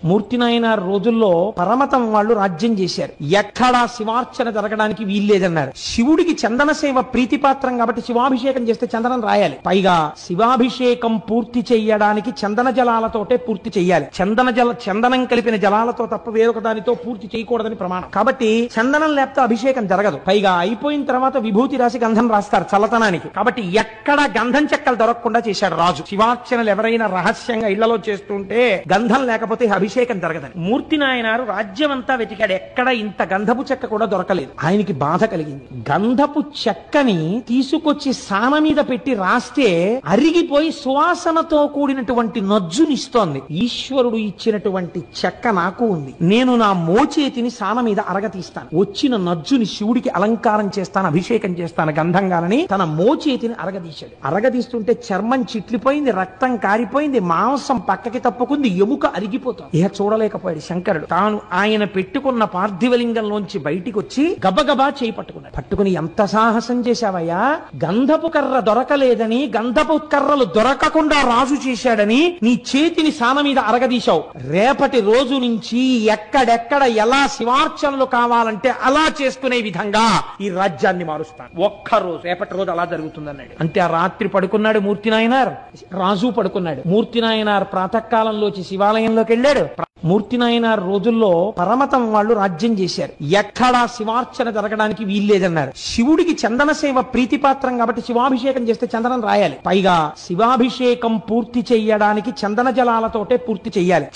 మూర్తి నాయనార్ రోజుల్లో పరమతం వాళ్ళు రాజ్యం చేశారు. ఎక్కడా శివార్చన జరగడానికి వీల్లేదన్నారు. శివుడికి చందన సేవ ప్రీతిపాత్రం కాబట్టి శివాభిషేకం చేస్తే చందనం రాయాలి. పైగా శివాభిషేకం పూర్తి చెయ్యడానికి చందన జలాలతోటే పూర్తి చెయ్యాలి. చందనం కలిపిన జలాలతో తప్ప వేరొక దానితో పూర్తి చేయకూడదని ప్రమాణం. కాబట్టి చందనం లేకపోతే అభిషేకం జరగదు. పైగా అయిపోయిన తర్వాత విభూతి రాసి గంధం రాస్తారు చల్లతనానికి. కాబట్టి ఎక్కడ గంధం చెక్కలు దొరకకుండా చేశాడు రాజు. శివార్చనలు ఎవరైనా రహస్యంగా ఇళ్లలో చేస్తుంటే గంధం లేకపోతే అభిషేకం జరగదని. మూర్తి నాయనారు రాజ్యం అంతా వెతికాడు. ఎక్కడ ఇంత గంధపు చెక్క కూడా దొరకలేదు. ఆయనకి బాధ కలిగింది. గంధపు చెక్కని తీసుకొచ్చి సాన మీద పెట్టి రాస్తే అరిగిపోయి సువాసనతో కూడినటువంటి నజ్జునిస్తోంది. ఈశ్వరుడు ఇచ్చినటువంటి చెక్క నాకు ఉంది. నేను నా మోచేతిని సాన మీద అరగతీస్తాను. వచ్చిన నజ్జుని శివుడికి అలంకారం చేస్తాను, అభిషేకం చేస్తాను గంధంగాలని తన మోచేతిని అరగదీశాడు. అరగదీస్తుంటే చర్మం చిట్లిపోయింది, రక్తం కారిపోయింది, మాంసం పక్కకి తప్పుకుంది, ఎముక అరిగిపోతుంది. ఇహ చూడలేకపోయాడు శంకరుడు. తాను ఆయన పెట్టుకున్న పార్థివలింగంలోంచి బయటికి వచ్చి గబగబా చేయి పట్టుకున్నాడు. పట్టుకుని ఎంత సాహసం చేశావయ్యా, గంధపు కర్ర దొరకలేదని, గంధపు కర్రలు దొరకకుండా రాజు చేశాడని నీ చేతిని సాన మీద అరగదీశావు. రేపటి రోజు నుంచి ఎక్కడెక్కడ ఎలా శివార్చనలు కావాలంటే అలా చేసుకునే విధంగా ఈ రాజ్యాన్ని మారుస్తాను. ఒక్కరోజు రేపటి రోజు అలా జరుగుతుందన్నాడు. అంటే ఆ రాత్రి పడుకున్నాడు మూర్తి నాయనార్, రాజు పడుకున్నాడు. మూర్తి నాయనార్ ప్రాతకాలంలోచి శివాలయంలోకి వెళ్ళాడు. మూర్తి నాయనార్ రోజుల్లో పరమతం వాళ్ళు రాజ్యం చేశారు. ఎక్కడా శివార్చన జరగడానికి వీల్లేదన్నారు. శివుడికి చందన సేవ ప్రీతిపాత్రం కాబట్టి శివాభిషేకం చేస్తే చందనం రాయాలి. పైగా శివాభిషేకం పూర్తి చెయ్యడానికి చందన జలాలతోటే పూర్తి చెయ్యాలి.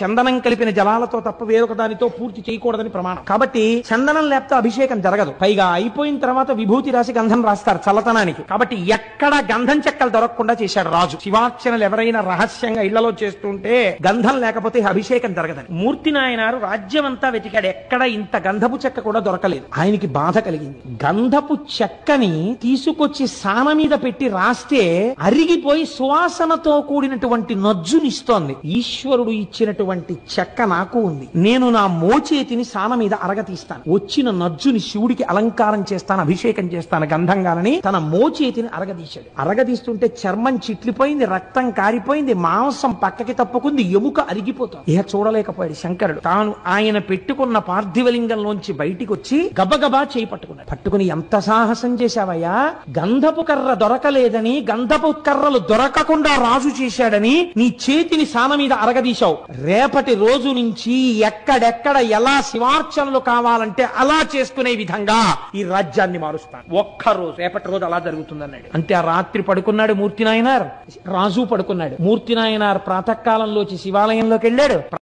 చందనం కలిపిన జలాలతో తప్ప వేరొక దానితో పూర్తి చేయకూడదని ప్రమాణం. కాబట్టి చందనం లేకపోతే అభిషేకం జరగదు. పైగా అయిపోయిన తర్వాత విభూతి రాసి గంధం రాస్తారు చల్లతనానికి. కాబట్టి ఎక్కడ గంధం చెక్కలు దొరకకుండా చేశాడు రాజు. శివార్చనలు ఎవరైనా రహస్యంగా ఇళ్లలో చేస్తుంటే గంధం లేకపోతే అభిషేకం జరగదని. మూర్తి నాయనారు రాజ్యం అంతా వెతికాడు. ఎక్కడ ఇంత గంధపు చెక్క కూడా దొరకలేదు. ఆయనకి బాధ కలిగింది. గంధపు చెక్కని తీసుకొచ్చి సాన మీద పెట్టి రాస్తే అరిగిపోయి సువాసనతో కూడినటువంటి నజ్జునిస్తోంది. ఈశ్వరుడు ఇచ్చినటువంటి చెక్క నాకు ఉంది. నేను నా మోచేతిని సాన మీద అరగతీస్తాను. వచ్చిన నజ్జుని శివుడికి అలంకారం చేస్తాను, అభిషేకం చేస్తాను గంధంగాలని తన మోచేతిని అరగదీశాడు. అరగదీస్తుంటే చర్మం చిట్లిపోయింది, రక్తం కారిపోయింది, మాంసం పక్కకి తప్పుకుంది, ఎముక అరిగిపోతుంది. ఇహ చూడలేకపోయాడు శంకరుడు. తాను ఆయన పెట్టుకున్న పార్థివలింగంలోంచి బయటికి వచ్చి గబగబా చేయి పట్టుకున్నాడు. పట్టుకుని ఎంత సాహసం చేశావయ్యా, గంధపు కర్ర దొరకలేదని, గంధపు కర్రలు దొరకకుండా రాజు చేశాడని నీ చేతిని సాన మీద అరగదీశావు. రేపటి రోజు నుంచి ఎక్కడెక్కడ ఎలా శివార్చనలు కావాలంటే అలా చేసుకునే విధంగా ఈ రాజ్యాన్ని మారుస్తాను. ఒక్కరోజు రేపటి రోజు అలా జరుగుతుందన్నాడు. అంటే ఆ రాత్రి పడుకున్నాడు మూర్తి నాయనార్, రాజు పడుకున్నాడు. మూర్తి నాయనార్ ప్రాతకాలంలోచి శివాలయంలోకి వెళ్ళాడు.